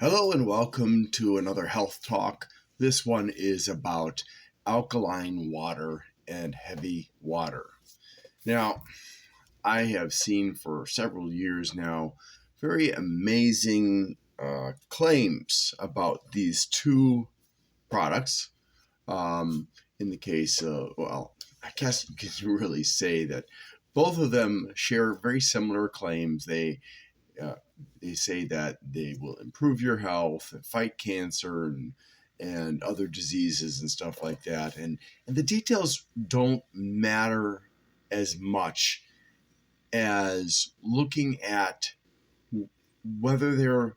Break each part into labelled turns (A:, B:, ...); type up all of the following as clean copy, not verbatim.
A: Hello and welcome to another health talk. This one is about alkaline water and heavy water. Now, I have seen for several years now very amazing claims about these two products. In the case of, well, I guess you can really say that both of them share very similar claims. Uh, they say that they will improve your health and fight cancer and other diseases and stuff like that. And the details don't matter as much as looking at whether they're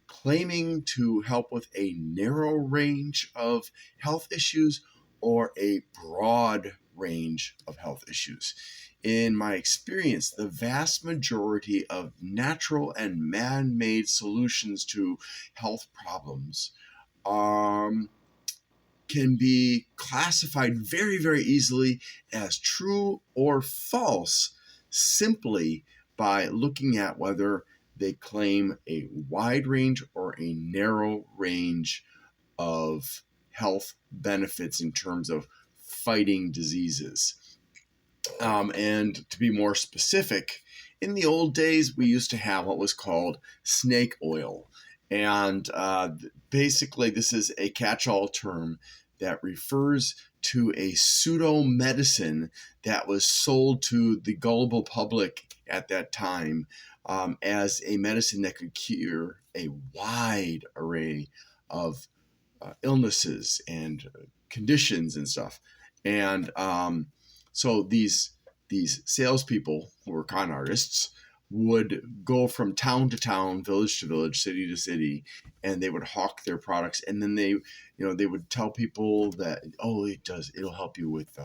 A: claiming to help with a narrow range of health issues or a broad range of health issues. In my experience, the vast majority of natural and man-made solutions to health problems can be classified very, very easily as true or false simply by looking at whether they claim a wide range or a narrow range of health benefits in terms of fighting diseases. And to be more specific, in the old days, we used to have what was called snake oil. And basically, this is a catch-all term that refers to a pseudo medicine that was sold to the gullible public at that time as a medicine that could cure a wide array of illnesses and conditions and stuff. And so these salespeople who were con artists would go from town to town, village to village, city to city, and they would hawk their products. And then they would tell people that, it'll help you with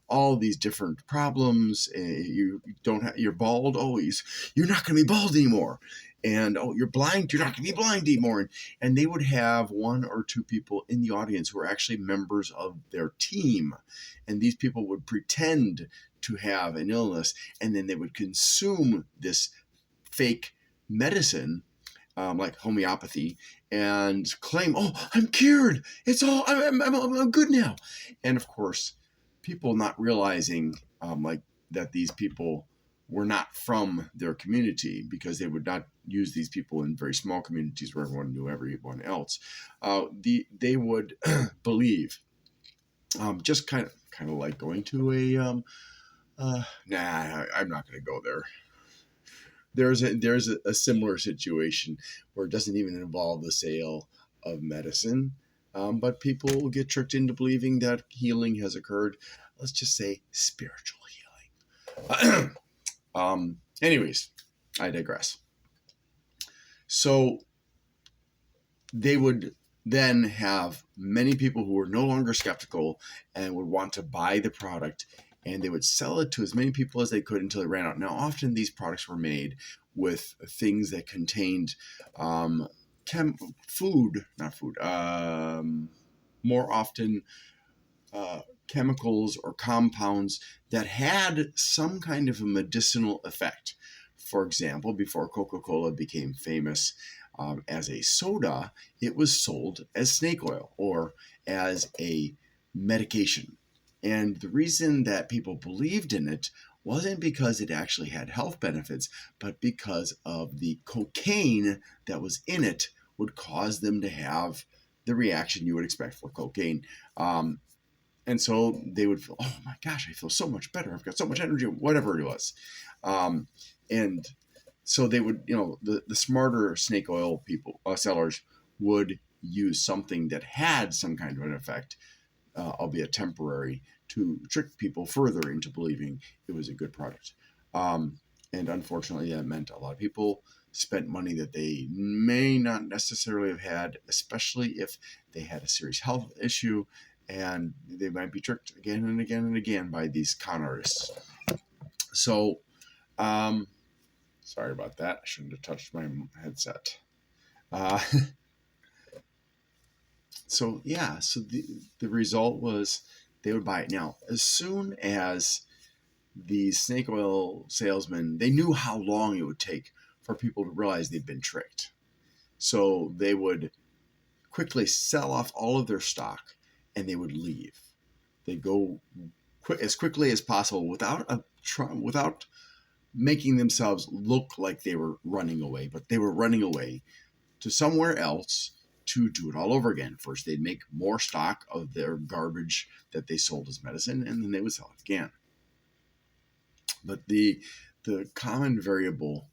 A: all these different problems. You're bald. You're not going to be bald anymore. And you're blind. You're not going to be blind anymore. And they would have one or two people in the audience who were actually members of their team, and these people would pretend to have an illness, and then they would consume this fake medicine, like homeopathy, and claim, I'm cured. I'm good now. And of course, people not realizing that these people were not from their community, because they would not use these people in very small communities where everyone knew everyone else. They would believe, just kind of like going to a I'm not going to go there. There's a similar situation where it doesn't even involve the sale of medicine, but people get tricked into believing that healing has occurred. Let's just say spiritual healing. Anyways, I digress. So they would then have many people who were no longer skeptical and would want to buy the product, and they would sell it to as many people as they could until they ran out. Now, often these products were made with things that contained more often chemicals or compounds that had some kind of a medicinal effect. For example, before Coca-Cola became famous as a soda, it was sold as snake oil or as a medication. And the reason that people believed in it wasn't because it actually had health benefits, but because of the cocaine that was in it would cause them to have the reaction you would expect for cocaine. And so they would feel, oh my gosh, I feel so much better. I've got so much energy, whatever it was. And so they would, the smarter snake oil people, sellers would use something that had some kind of an effect, albeit temporary, to trick people further into believing it was a good product. And unfortunately, that meant a lot of people spent money that they may not necessarily have had, especially if they had a serious health issue, and they might be tricked again and again and again by these con artists. So, sorry about that. I shouldn't have touched my headset. So the result was they would buy it. Now, as soon as the snake oil salesmen, they knew how long it would take for people to realize they'd been tricked. So they would quickly sell off all of their stock and they would leave. They'd go as quickly as possible without making themselves look like they were running away, but they were running away to somewhere else to do it all over again. First, they'd make more stock of their garbage that they sold as medicine, and then they would sell it again. But the common variable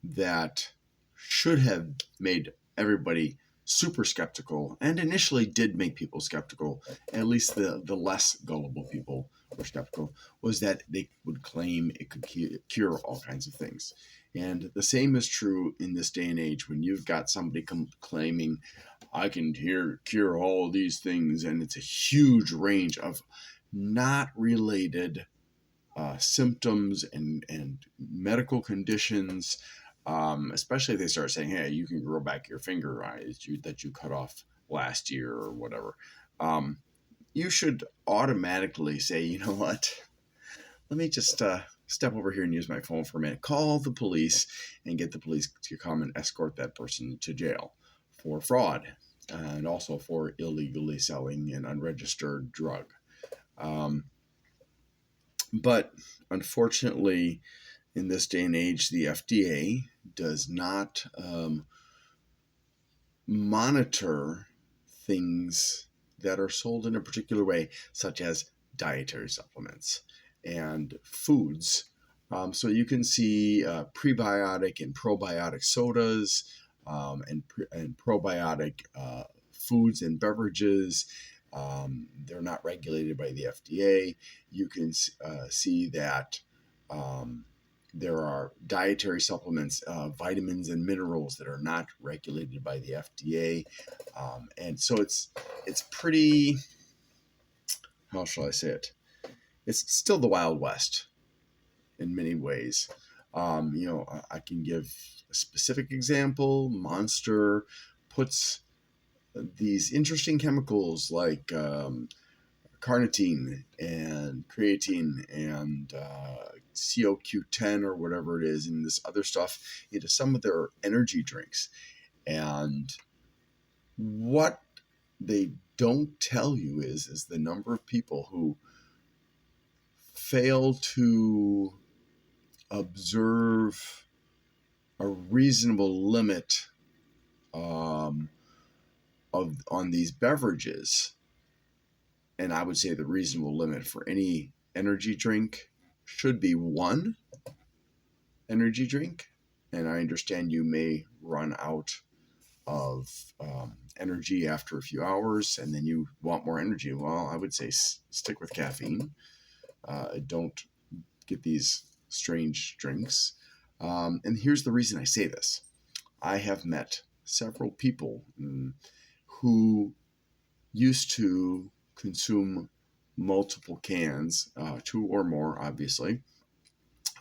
A: that should have made everybody super skeptical, and initially did make people skeptical, at least the less gullible people were skeptical, was that they would claim it could cure all kinds of things. And the same is true in this day and age when you've got somebody claiming, I can cure all these things, and it's a huge range of not related symptoms and medical conditions, especially if they start saying, hey, you can grow back your finger that you cut off last year or whatever. You should automatically say, you know what, let me just step over here and use my phone for a minute, call the police and get the police to come and escort that person to jail for fraud and also for illegally selling an unregistered drug. But unfortunately, in this day and age, the FDA does not monitor things that are sold in a particular way, such as dietary supplements and foods. So you can see prebiotic and probiotic sodas and probiotic foods and beverages. They're not regulated by the FDA. You can see that there are dietary supplements, vitamins and minerals that are not regulated by the FDA. And so it's pretty, how shall I say it? It's still the Wild West in many ways. I can give a specific example. Monster puts these interesting chemicals like carnitine and creatine and CoQ10 or whatever it is, and this other stuff into some of their energy drinks. And what they don't tell you is the number of people who fail to observe a reasonable limit on these beverages. And I would say the reasonable limit for any energy drink should be 1 energy drink. And I understand you may run out of energy after a few hours and then you want more energy. Well, I would say stick with caffeine. Don't get these strange drinks. And here's the reason I say this. I have met several people who used to consume multiple cans, 2 or more, obviously,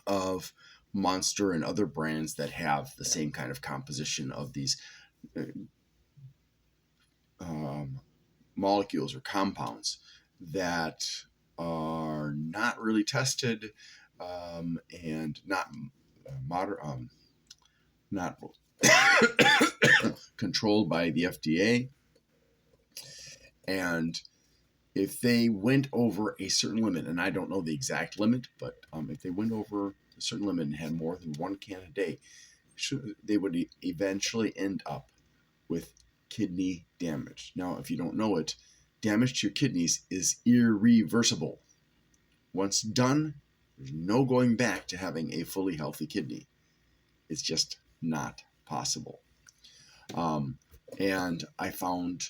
A: of Monster and other brands that have the same kind of composition of these molecules or compounds that are not really tested and not not controlled by the FDA. And if they went over a certain limit, and I don't know the exact limit, but if they went over a certain limit and had more than 1 can a day, they would eventually end up with kidney damage. Now, if you don't know it, damage to your kidneys is irreversible. Once done, there's no going back to having a fully healthy kidney. It's just not possible. And I found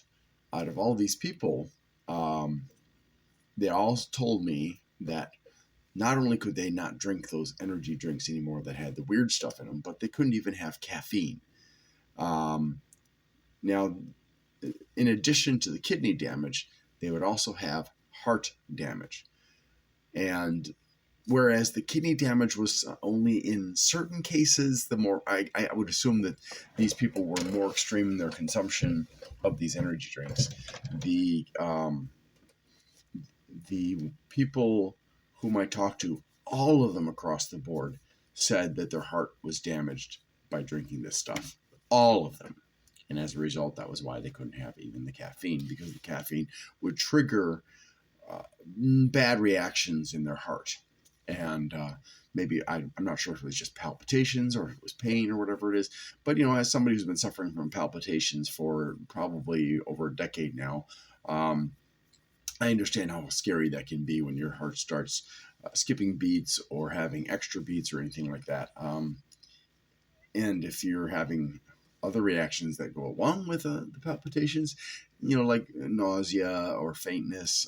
A: out of all these people, they all told me that not only could they not drink those energy drinks anymore that had the weird stuff in them, but they couldn't even have caffeine. Now, in addition to the kidney damage, they would also have heart damage. And whereas the kidney damage was only in certain cases, the more I would assume that these people were more extreme in their consumption of these energy drinks. The people whom I talked to, all of them across the board, said that their heart was damaged by drinking this stuff. all of them. And as a result, that was why they couldn't have even the caffeine, because the caffeine would trigger uh, bad reactions in their heart. And maybe I'm not sure if it was just palpitations or if it was pain or whatever it is. But, as somebody who's been suffering from palpitations for probably over a decade now, I understand how scary that can be when your heart starts skipping beats or having extra beats or anything like that. And if you're having other reactions that go along with the palpitations, like nausea or faintness,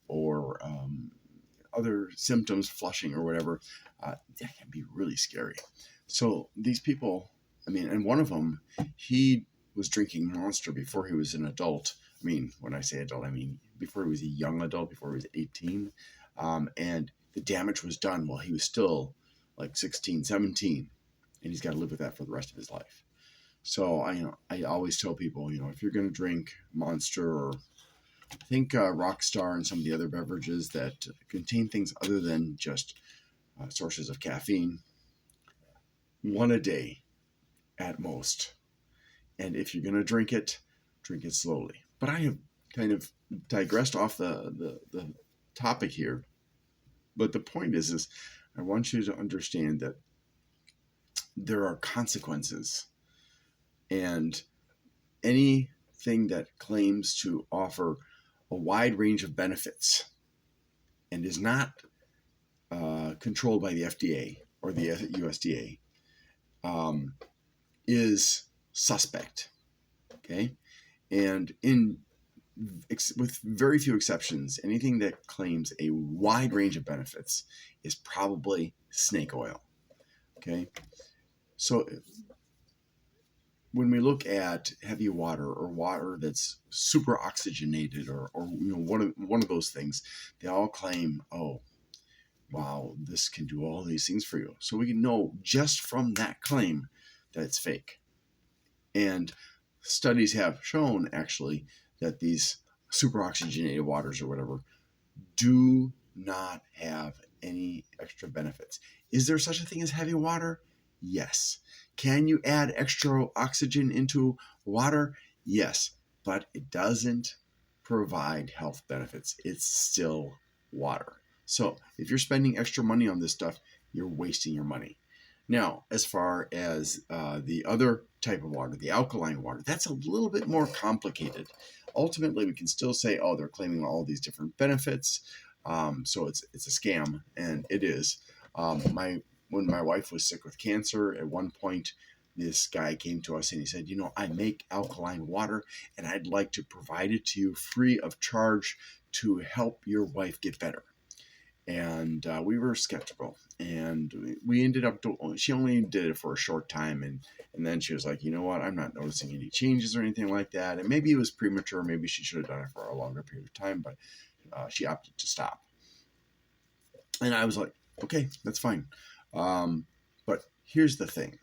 A: or other symptoms, flushing or whatever, that can be really scary. So these people, and one of them, he was drinking Monster before he was an adult. When I say adult, I mean before he was a young adult, before he was 18. And the damage was done while he was still like 16, 17. And he's got to live with that for the rest of his life. So I always tell people, if you're going to drink Monster, or I think Rockstar and some of the other beverages that contain things other than just sources of caffeine, one a day at most. And if you're going to drink it slowly. But I have kind of digressed off the topic here. But the point is I want you to understand that there are consequences. And anything that claims to offer a wide range of benefits and is not controlled by the FDA or the USDA is suspect. Okay, and with very few exceptions, anything that claims a wide range of benefits is probably snake oil. Okay, so when we look at heavy water or water that's super oxygenated, or one of those things, they all claim, oh, wow, this can do all these things for you. So we can know just from that claim that it's fake. And studies have shown actually that these super oxygenated waters or whatever do not have any extra benefits. Is there such a thing as heavy water? Yes. Can you add extra oxygen into water? Yes, but it doesn't provide health benefits. It's still water. So if you're spending extra money on this stuff, you're wasting your money. Now, as far as the other type of water, the alkaline water, that's a little bit more complicated. Ultimately, we can still say, oh, they're claiming all these different benefits. So it's a scam, and it is. When my wife was sick with cancer, at one point, this guy came to us and he said, I make alkaline water and I'd like to provide it to you free of charge to help your wife get better. And we were skeptical, and we ended up she only did it for a short time, and then she was like, you know what, I'm not noticing any changes or anything like that. And maybe it was premature, maybe she should have done it for a longer period of time, but she opted to stop. And I was like, okay, that's fine. But here's the thing.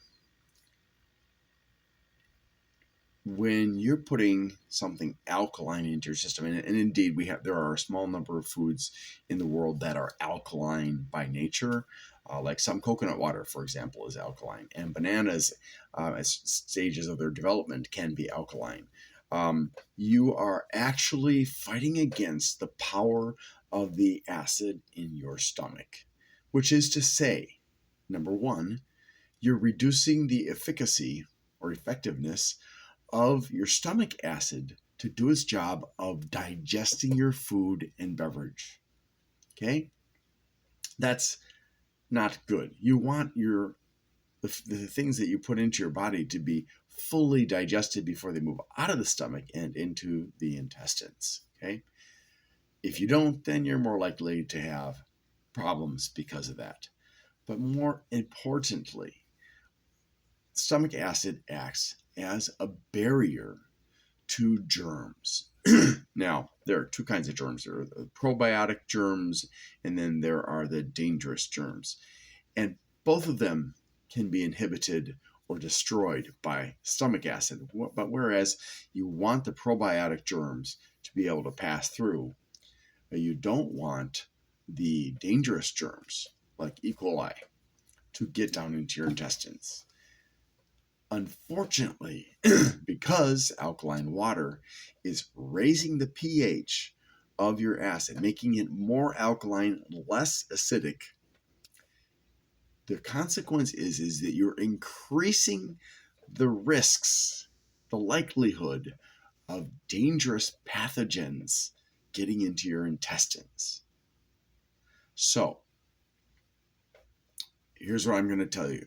A: When you're putting something alkaline into your system, and indeed there are a small number of foods in the world that are alkaline by nature, like some coconut water, for example, is alkaline, and bananas, as stages of their development, can be alkaline. You are actually fighting against the power of the acid in your stomach, which is to say, number one, you're reducing the efficacy or effectiveness of your stomach acid to do its job of digesting your food and beverage. Okay? That's not good. You want the things that you put into your body to be fully digested before they move out of the stomach and into the intestines. Okay? If you don't, then you're more likely to have problems because of that. But more importantly, stomach acid acts as a barrier to germs. Now, there are two kinds of germs. There are the probiotic germs, and then there are the dangerous germs. And both of them can be inhibited or destroyed by stomach acid. But whereas you want the probiotic germs to be able to pass through, you don't want the dangerous germs, like E. coli, to get down into your intestines. Unfortunately, because alkaline water is raising the pH of your acid, making it more alkaline, less acidic, the consequence is that you're increasing the risks, the likelihood of dangerous pathogens getting into your intestines. So, here's what I'm going to tell you.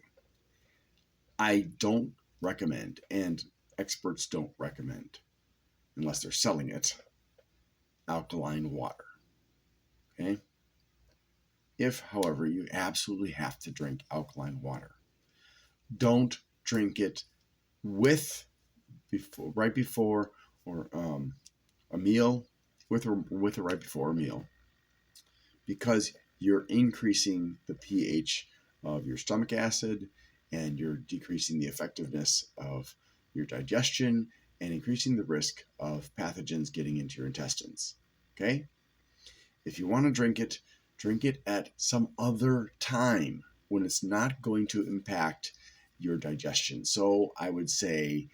A: I don't recommend, and experts don't recommend, unless they're selling it, alkaline water. Okay? If, however, you absolutely have to drink alkaline water, don't drink it right before or a meal, with or right before a meal, because you're increasing the pH of your stomach acid and you're decreasing the effectiveness of your digestion and increasing the risk of pathogens getting into your intestines. Okay? If you want to drink it at some other time when it's not going to impact your digestion. So I would say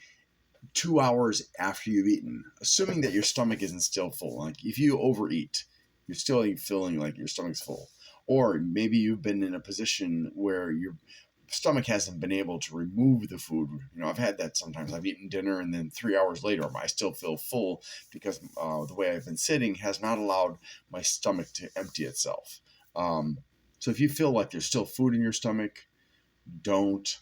A: 2 hours after you've eaten, assuming that your stomach isn't still full. Like if you overeat, you're still feeling like your stomach's full. Or maybe you've been in a position where your stomach hasn't been able to remove the food. You know, I've had that sometimes. I've eaten dinner and then 3 hours later, I still feel full because the way I've been sitting has not allowed my stomach to empty itself. So if you feel like there's still food in your stomach, don't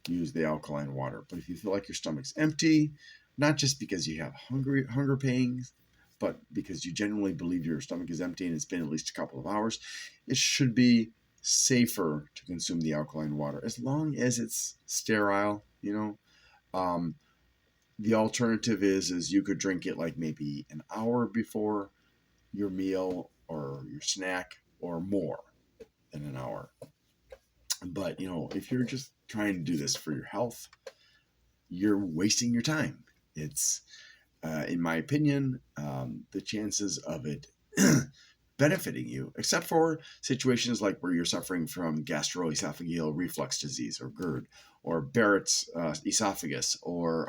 A: use the alkaline water. But if you feel like your stomach's empty, not just because you have hunger pains, but because you genuinely believe your stomach is empty and it's been at least a couple of hours, it should be safer to consume the alkaline water as long as it's sterile. The alternative is you could drink it like maybe an hour before your meal or your snack, or more than an hour. But if you're just trying to do this for your health, you're wasting your time. It's in my opinion, the chances of it benefiting you, except for situations like where you're suffering from gastroesophageal reflux disease or GERD, or Barrett's esophagus, or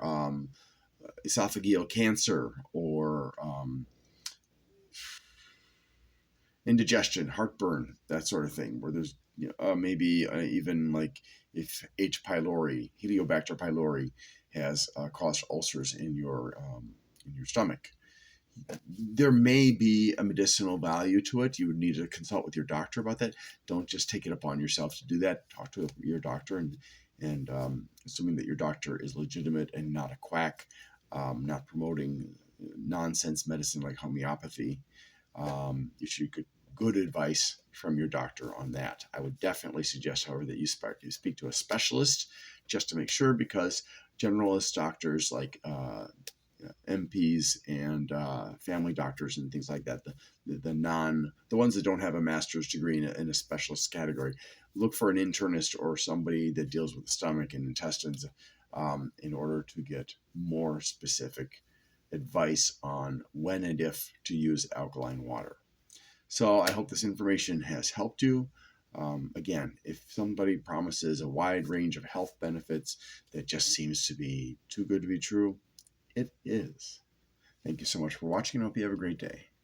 A: esophageal cancer, or indigestion, heartburn, that sort of thing, where there's maybe even like if H. pylori, Helicobacter pylori, has caused ulcers in your stomach. There may be a medicinal value to it. You would need to consult with your doctor about that. Don't just take it upon yourself to do that. Talk to your doctor, and assuming that your doctor is legitimate and not a quack, not promoting nonsense medicine like homeopathy. You should get good advice from your doctor on that. I would definitely suggest, however, that you speak to a specialist just to make sure, because generalist doctors like MPs and family doctors and things like that, the ones that don't have a master's degree in a specialist category, look for an internist or somebody that deals with the stomach and intestines in order to get more specific advice on when and if to use alkaline water. So I hope this information has helped you. Again, if somebody promises a wide range of health benefits that just seems to be too good to be true, it is. Thank you so much for watching, and I hope you have a great day.